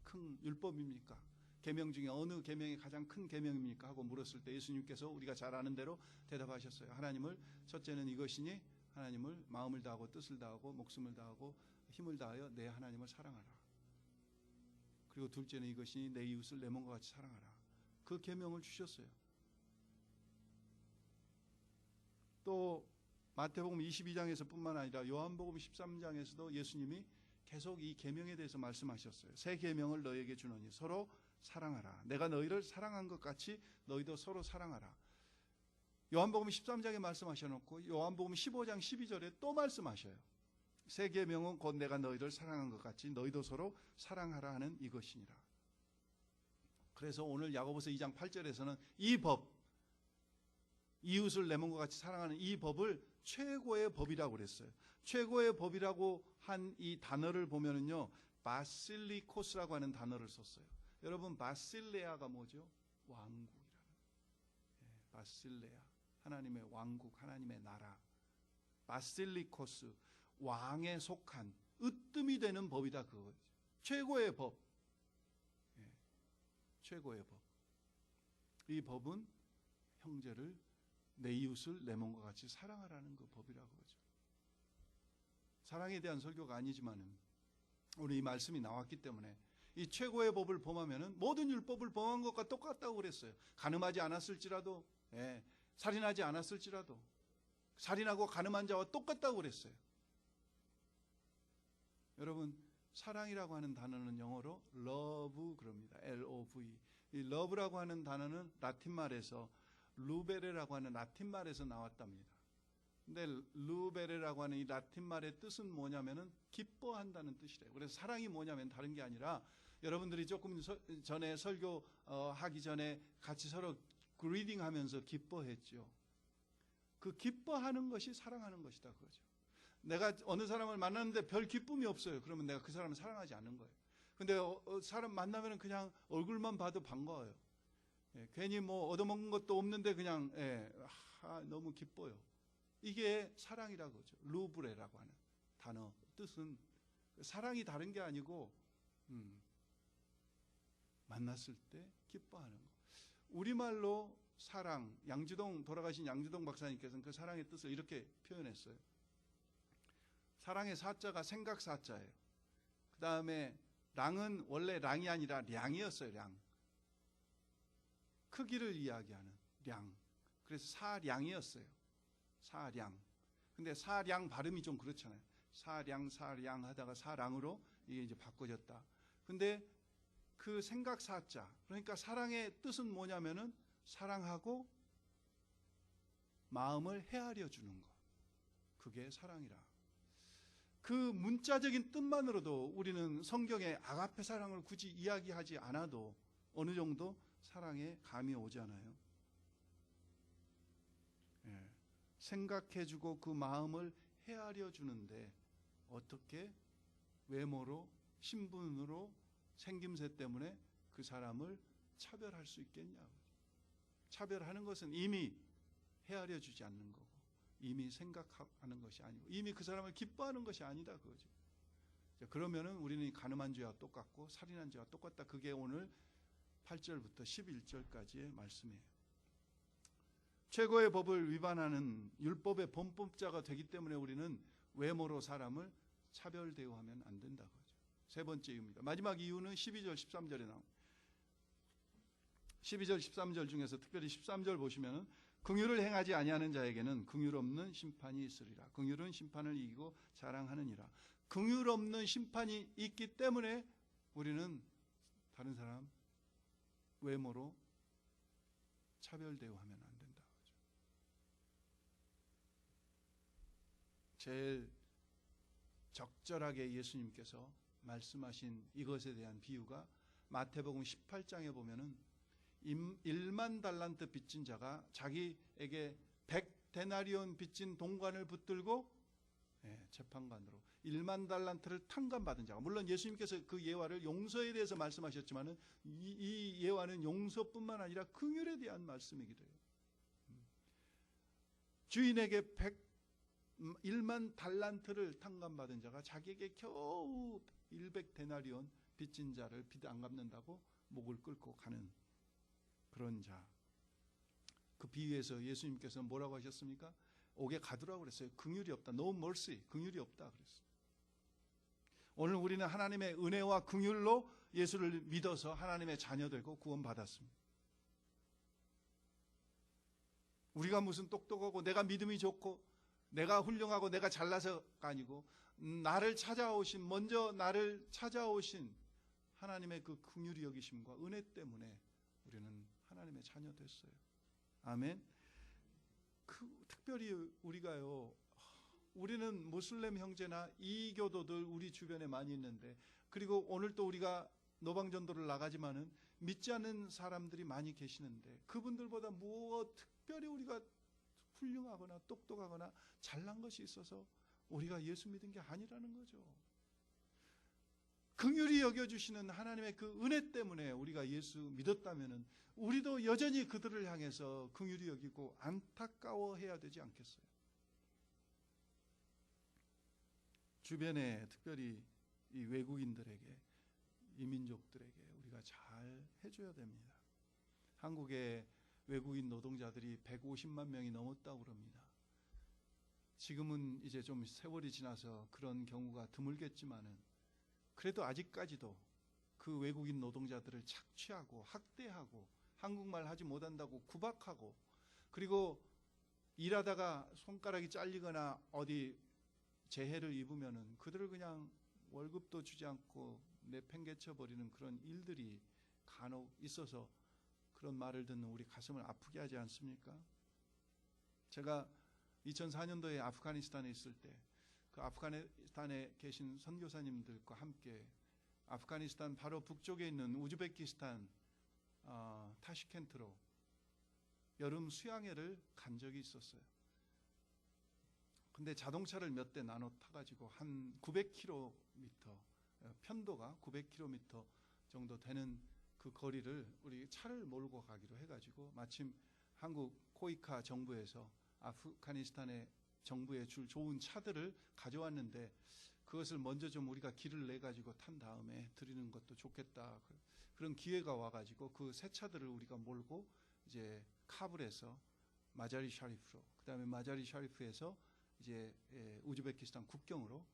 큰 율법입니까? 계명 중에 어느 계명이 가장 큰 계명입니까? 하고 물었을 때 예수님께서 우리가 잘 아는 대로 대답하셨어요. 하나님을, 첫째는 이것이니 하나님을 마음을 다하고 뜻을 다하고 목숨을 다하고 힘을 다하여 내 하나님을 사랑하라. 그리고 둘째는 이것이니 내 이웃을 내 몸과 같이 사랑하라. 그 계명을 주셨어요. 또 마태복음 22장에서 뿐만 아니라 요한복음 13장에서도 예수님이 계속 이 계명에 대해서 말씀하셨어요. 새 계명을 너희에게 주노니 서로 사랑하라. 내가 너희를 사랑한 것 같이 너희도 서로 사랑하라. 요한복음 13장에 말씀하셔놓고 요한복음 15장 12절에 또 말씀하셔요. 새 계명은 곧 내가 너희를 사랑한 것 같이 너희도 서로 사랑하라 하는 이것이니라. 그래서 오늘 야고보서 2장 8절에서는 이 법, 이웃을 내 몸과 같이 사랑하는 이 법을 최고의 법이라고 그랬어요. 최고의 법이라고 한 이 단어를 보면은요, 바실리코스라고 하는 단어를 썼어요. 여러분, 바실레아가 뭐죠? 왕국이라는. 바실레아, 하나님의 왕국, 하나님의 나라. 바실리코스, 왕에 속한 으뜸이 되는 법이다 그거죠. 최고의 법. 최고의 법. 이 법은 형제를, 내 이웃을 내 몸과 같이 사랑하라는 그 법이라고 하죠. 사랑에 대한 설교가 아니지만은 오늘 이 말씀이 나왔기 때문에 이 최고의 법을 범하면은 모든 율법을 범한 것과 똑같다고 그랬어요. 간음하지 않았을지라도, 살인하지 않았을지라도 살인하고 간음한 자와 똑같다고 그랬어요. 여러분, 사랑이라고 하는 단어는 영어로 love 그럽니다. L-O-V. 이 love라고 하는 단어는 라틴 말에서 루베레라고 하는 라틴 말에서 나왔답니다. 근데 루베레라고 하는 이 라틴 말의 뜻은 뭐냐면은 기뻐한다는 뜻이래요. 그래서 사랑이 뭐냐면 다른 게 아니라, 여러분들이 조금 전에 설교 하기 전에 같이 서로 그리딩 하면서 기뻐했죠. 그 기뻐하는 것이 사랑하는 것이다 그거죠. 내가 어느 사람을 만났는데 별 기쁨이 없어요. 그러면 내가 그 사람을 사랑하지 않는 거예요. 근데 사람 만나면 그냥 얼굴만 봐도 반가워요. 괜히 뭐 얻어먹는 것도 없는데 그냥 너무 기뻐요. 이게 사랑이라고 하죠. 루브레라고 하는 단어 뜻은 사랑이 다른 게 아니고 만났을 때 기뻐하는 거. 우리말로 사랑, 돌아가신 양주동 박사님께서는 그 사랑의 뜻을 이렇게 표현했어요. 사랑의 사자가 생각 사자예요. 그 다음에 랑은 원래 랑이 아니라 량이었어요. 량. 크기를 이야기하는 량. 그래서 사량이었어요. 사량. 근데 사량 발음이 좀 그렇잖아요. 사량 하다가 사랑으로 이게 이제 바꿔졌다. 근데 그 생각 사자, 그러니까 사랑의 뜻은 뭐냐면은 사랑하고 마음을 헤아려 주는 것. 그게 사랑이라. 그 문자적인 뜻만으로도 우리는 성경의 아가페 사랑을 굳이 이야기하지 않아도 어느 정도 사랑에 감이 오잖아요. 예. 생각해주고 그 마음을 헤아려 주는데 어떻게 외모로, 신분으로, 생김새 때문에 그 사람을 차별할 수 있겠냐고. 차별하는 것은 이미 헤아려 주지 않는 거고, 이미 생각하는 것이 아니고, 이미 그 사람을 기뻐하는 것이 아니다 그거죠. 그러면은 우리는 간음한 죄와 똑같고 살인한 죄와 똑같다. 그게 오늘 8절부터 11절까지의 말씀이에요. 최고의 법을 위반하는 율법의 범법자가 되기 때문에 우리는 외모로 사람을 차별 대우하면 안 된다고 하죠. 세 번째 이유입니다. 마지막 이유는 12절 13절에 나옵니다. 12절 13절 중에서 특별히 13절 보시면은 긍휼을 행하지 아니하는 자에게는 긍휼 없는 심판이 있으리라. 긍휼은 심판을 이기고 자랑하느니라. 긍휼 없는 심판이 있기 때문에 우리는 다른 사람 외모로 차별 대우하면 안 된다. 제일 적절하게 예수님께서 말씀하신 이것에 대한 비유가 마태복음 18장에 보면은 1만 달란트 빚진 자가 자기에게 100데나리온 빚진 동관을 붙들고 재판관으로 1만 달란트를 탕감받은 자가, 물론 예수님께서 그 예화를 용서에 대해서 말씀하셨지만 이 예화는 용서뿐만 아니라 긍휼에 대한 말씀이기도 해요. 주인에게 1만 달란트를 탕감받은 자가 자기에게 겨우 100데나리온 빚진 자를 빚 안 갚는다고 목을 끌고 가는 그런 자. 그 비유에서 예수님께서 뭐라고 하셨습니까? 옥에 가두라고 그랬어요. 긍휼이 없다. No mercy. 긍휼이 없다 그랬어요. 오늘 우리는 하나님의 은혜와 긍휼로 예수를 믿어서 하나님의 자녀되고 구원받았습니다. 우리가 무슨 똑똑하고 내가 믿음이 좋고 내가 훌륭하고 내가 잘나서가 아니고 나를 찾아오신, 먼저 나를 찾아오신 하나님의 그 긍휼히 여기심과 은혜 때문에 우리는 하나님의 자녀 됐어요. 아멘. 특별히 우리가요, 우리는 무슬림 형제나 이교도들 우리 주변에 많이 있는데, 그리고 오늘 또 우리가 노방전도를 나가지만은 믿지 않는 사람들이 많이 계시는데, 그분들보다 무엇 특별히 우리가 훌륭하거나 똑똑하거나 잘난 것이 있어서 우리가 예수 믿은 게 아니라는 거죠. 긍휼히 여겨주시는 하나님의 그 은혜 때문에 우리가 예수 믿었다면은 우리도 여전히 그들을 향해서 긍휼히 여기고 안타까워해야 되지 않겠어요? 주변에 특별히 이 외국인들에게, 이민족들에게 우리가 잘 해줘야 됩니다. 한국의 외국인 노동자들이 150만 명이 넘었다고 그럽니다. 지금은 이제 좀 세월이 지나서 그런 경우가 드물겠지만은 그래도 아직까지도 그 외국인 노동자들을 착취하고 학대하고 한국말 하지 못한다고 구박하고, 그리고 일하다가 손가락이 잘리거나 어디 재해를 입으면은 그들을 그냥 월급도 주지 않고 내팽개쳐 버리는 그런 일들이 간혹 있어서 그런 말을 듣는 우리 가슴을 아프게 하지 않습니까? 제가 2004년도에 아프가니스탄에 있을 때 그 아프가니스탄에 계신 선교사님들과 함께 아프가니스탄 바로 북쪽에 있는 우즈베키스탄 타시켄트로 여름 수양회를 간 적이 있었어요. 근데 자동차를 몇 대 나눠 타가지고 한 900km, 편도가 900km 정도 되는 그 거리를 우리 차를 몰고 가기로 해가지고, 마침 한국 코이카 정부에서 아프가니스탄의 정부에 줄 좋은 차들을 가져왔는데, 그것을 먼저 좀 우리가 길을 내가지고 탄 다음에 드리는 것도 좋겠다. 그런 기회가 와가지고 그 새 차들을 우리가 몰고 이제 카불에서 마자리 샤리프로, 그 다음에 마자리 샤리프에서 이제 우즈베키스탄 국경으로,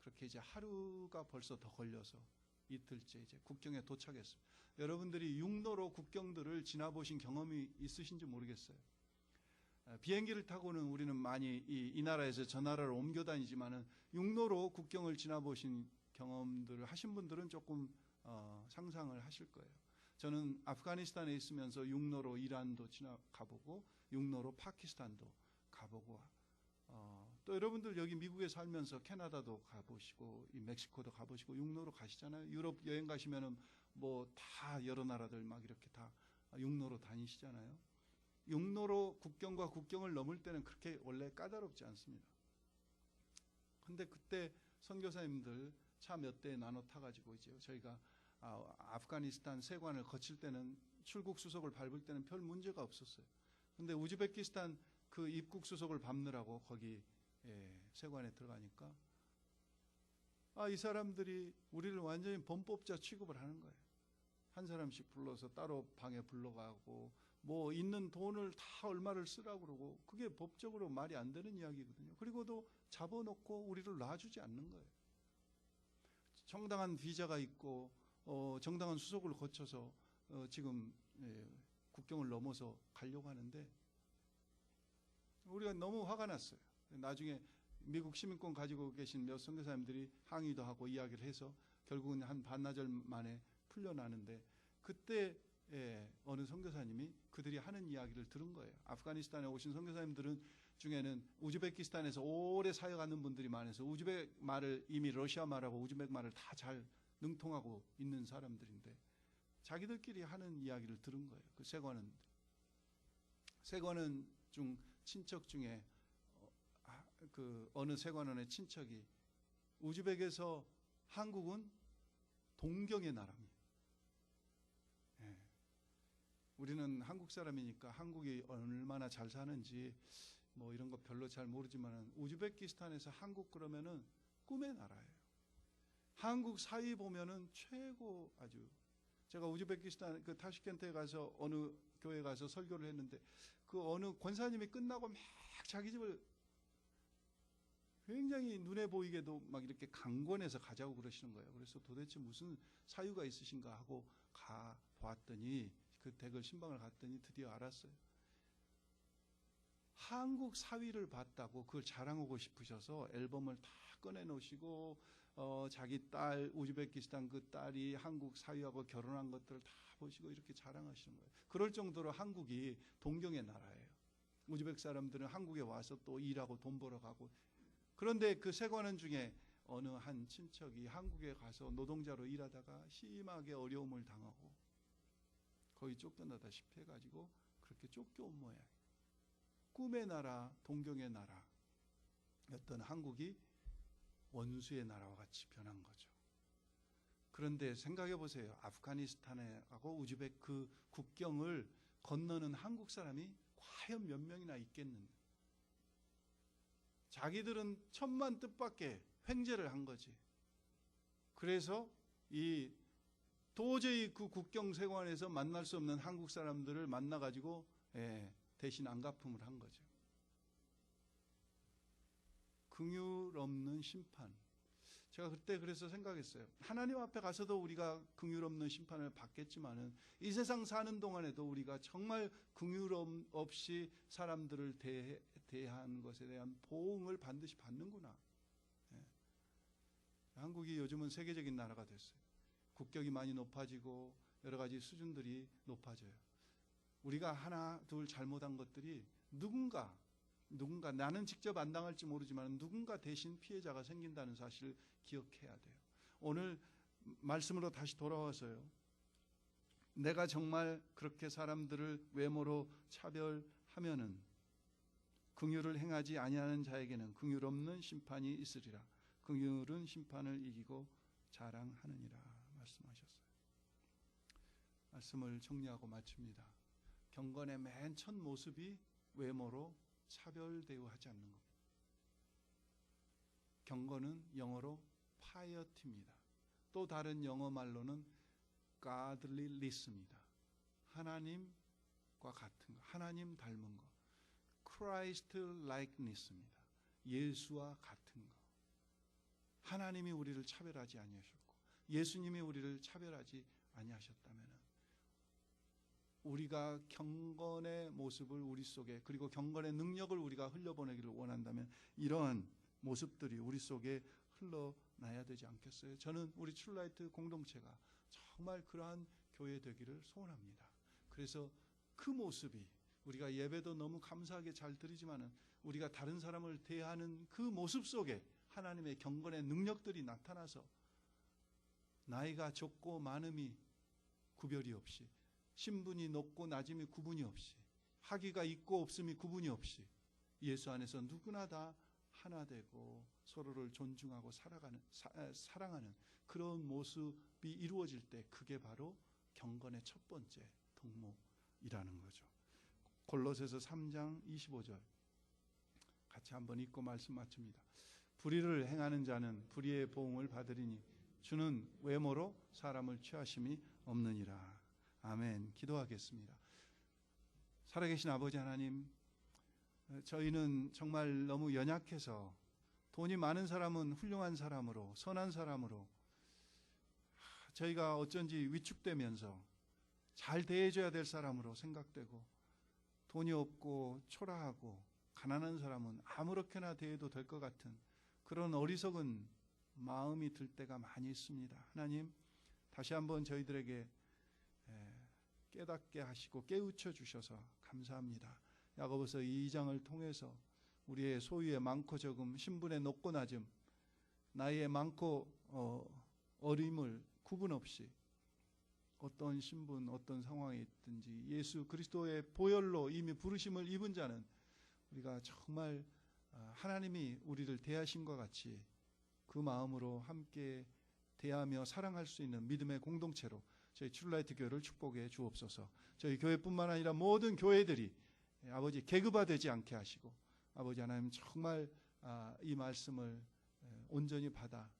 그렇게 이제 하루가 벌써 더 걸려서 이틀째 이제 국경에 도착했습니다. 여러분들이 육로로 국경들을 지나보신 경험이 있으신지 모르겠어요. 비행기를 타고는 우리는 많이 이 나라에서 저 나라로 옮겨 다니지만은 육로로 국경을 지나보신 경험들을 하신 분들은 조금 상상을 하실 거예요. 저는 아프가니스탄에 있으면서 육로로 이란도 가보고 육로로 파키스탄도 가보고 또 여러분들 여기 미국에 살면서 캐나다도 가보시고 이 멕시코도 가보시고 육로로 가시잖아요. 유럽 여행 가시면은 뭐 다 여러 나라들 막 이렇게 다 육로로 다니시잖아요. 육로로 국경과 국경을 넘을 때는 그렇게 원래 까다롭지 않습니다. 근데 그때 선교사님들 차 몇 대 나눠 타가지고 이제 저희가 아프가니스탄 세관을 거칠 때는 출국 수속을 밟을 때는 별 문제가 없었어요. 근데 우즈베키스탄 그 입국 수속을 밟느라고 거기 세관에 들어가니까 이 사람들이 우리를 완전히 범법자 취급을 하는 거예요. 한 사람씩 불러서 따로 방에 불러가고 뭐 있는 돈을 다 얼마를 쓰라고 그러고 그게 법적으로 말이 안 되는 이야기거든요. 그리고도 잡아놓고 우리를 놔주지 않는 거예요. 정당한 비자가 있고 정당한 수속을 거쳐서 지금 국경을 넘어서 가려고 하는데 우리가 너무 화가 났어요. 나중에 미국 시민권 가지고 계신 몇 선교사님들이 항의도 하고 이야기를 해서 결국은 한 반나절 만에 풀려나는데 그때 어느 선교사님이 그들이 하는 이야기를 들은 거예요. 아프가니스탄에 오신 선교사님들은 중에는 우즈베키스탄에서 오래 사역하는 분들이 많아서 우즈벡 말을 이미 러시아 말하고 우즈벡 말을 다 잘 능통하고 있는 사람들인데 자기들끼리 하는 이야기를 들은 거예요. 그 세관원 중 친척 중에 그 어느 세관원의 친척이 우즈벡에서 한국은 동경의 나라입니다. 우리는 한국 사람이니까 한국이 얼마나 잘 사는지 뭐 이런 거 별로 잘 모르지만은 우즈베키스탄에서 한국 그러면은 꿈의 나라예요. 한국 사위 보면은 최고 아주 제가 우즈베키스탄 그 타슈켄트에 가서 어느 교회 가서 설교를 했는데 그 어느 권사님이 끝나고 막 자기 집을 굉장히 눈에 보이게도 막 이렇게 강권해서 가자고 그러시는 거예요. 그래서 도대체 무슨 사유가 있으신가 하고 가 보았더니 그 댁을 신방을 갔더니 드디어 알았어요. 한국 사위를 봤다고 그걸 자랑하고 싶으셔서 앨범을 다 꺼내놓으시고 자기 딸 우즈베키스탄 그 딸이 한국 사위하고 결혼한 것들을 다 보시고 이렇게 자랑하시는 거예요. 그럴 정도로 한국이 동경의 나라예요. 우즈벡 사람들은 한국에 와서 또 일하고 돈 벌어가고 그런데 그 세관원 중에 어느 한 친척이 한국에 가서 노동자로 일하다가 심하게 어려움을 당하고 거의 쫓겨나다시피 해가지고 그렇게 쫓겨온 모양이에요. 꿈의 나라, 동경의 나라였던 한국이 원수의 나라와 같이 변한 거죠. 그런데 생각해 보세요. 아프가니스탄하고 우즈벡 그 국경을 건너는 한국 사람이 과연 몇 명이나 있겠는가? 자기들은 천만 뜻밖의 횡재를 한 거지. 그래서 도저히 그 국경 세관에서 만날 수 없는 한국 사람들을 만나가지고 대신 안갚음을 한 거죠. 긍휼 없는 심판. 제가 그때 그래서 생각했어요. 하나님 앞에 가서도 우리가 긍휼 없는 심판을 받겠지만은 이 세상 사는 동안에도 우리가 정말 긍휼 없이 사람들을 대한 것에 대한 보응을 반드시 받는구나. 한국이 요즘은 세계적인 나라가 됐어요. 국격이 많이 높아지고 여러 가지 수준들이 높아져요. 우리가 하나 둘 잘못한 것들이 누군가 나는 직접 안 당할지 모르지만 누군가 대신 피해자가 생긴다는 사실을 기억해야 돼요. 오늘 말씀으로 다시 돌아와서요. 내가 정말 그렇게 사람들을 외모로 차별하면은 긍휼을 행하지 아니하는 자에게는 긍휼 없는 심판이 있으리라. 긍휼은 심판을 이기고 자랑하느니라 말씀하셨어요. 말씀을 정리하고 마칩니다. 경건의 맨 첫 모습이 외모로 차별 대우하지 않는 겁니다. 경건은 영어로 piety입니다. 또 다른 영어 말로는 godliness입니다. 하나님과 같은 거, 하나님 닮은 거, Christ likeness입니다. 예수와 같은 거. 하나님이 우리를 차별하지 아니하셨고 예수님이 우리를 차별하지 아니하셨다면 우리가 경건의 모습을 우리 속에, 그리고 경건의 능력을 우리가 흘려보내기를 원한다면 이러한 모습들이 우리 속에 흘러나야 되지 않겠어요? 저는 우리 출라이트 공동체가 정말 그러한 교회 되기를 소원합니다. 그래서 그 모습이, 우리가 예배도 너무 감사하게 잘 드리지만은 우리가 다른 사람을 대하는 그 모습 속에 하나님의 경건의 능력들이 나타나서 나이가 적고 많음이 구별이 없이, 신분이 높고 낮음이 구분이 없이, 학위가 있고 없음이 구분이 없이 예수 안에서 누구나 다 하나 되고 서로를 존중하고 사랑하는 그런 모습이 이루어질 때, 그게 바로 경건의 첫 번째 덕목이라는 거죠. 골로새서 3장 25절 같이 한번 읽고 말씀 마칩니다. 불의를 행하는 자는 불의의 보응을 받으리니 주는 외모로 사람을 취하심이 없느니라. 아멘. 기도하겠습니다. 살아계신 아버지 하나님, 저희는 정말 너무 연약해서 돈이 많은 사람은 훌륭한 사람으로, 선한 사람으로 저희가 어쩐지 위축되면서 잘 대해줘야 될 사람으로 생각되고, 돈이 없고 초라하고 가난한 사람은 아무렇게나 대해도 될 것 같은 그런 어리석은 마음이 들 때가 많이 있습니다. 하나님, 다시 한번 저희들에게 깨닫게 하시고 깨우쳐 주셔서 감사합니다. 야고보서 2장을 통해서 우리의 소유의 많고 적음, 신분의 높고 낮음, 나이의 많고 어림을 구분 없이 어떤 신분, 어떤 상황에 있든지 예수 그리스도의 보혈로 이미 부르심을 입은 자는 우리가 정말 하나님이 우리를 대하신 것 같이 그 마음으로 함께 대하며 사랑할 수 있는 믿음의 공동체로 저희 출라이트 교회를 축복해 주옵소서. 저희 교회뿐만 아니라 모든 교회들이 아버지 계급화되지 않게 하시고, 아버지 하나님 정말 이 말씀을 온전히 받아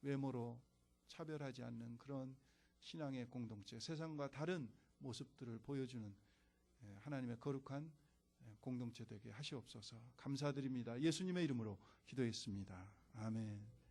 외모로 차별하지 않는 그런 신앙의 공동체, 세상과 다른 모습들을 보여주는 하나님의 거룩한 공동체 되게 하시옵소서. 감사드립니다. 예수님의 이름으로 기도했습니다. 아멘.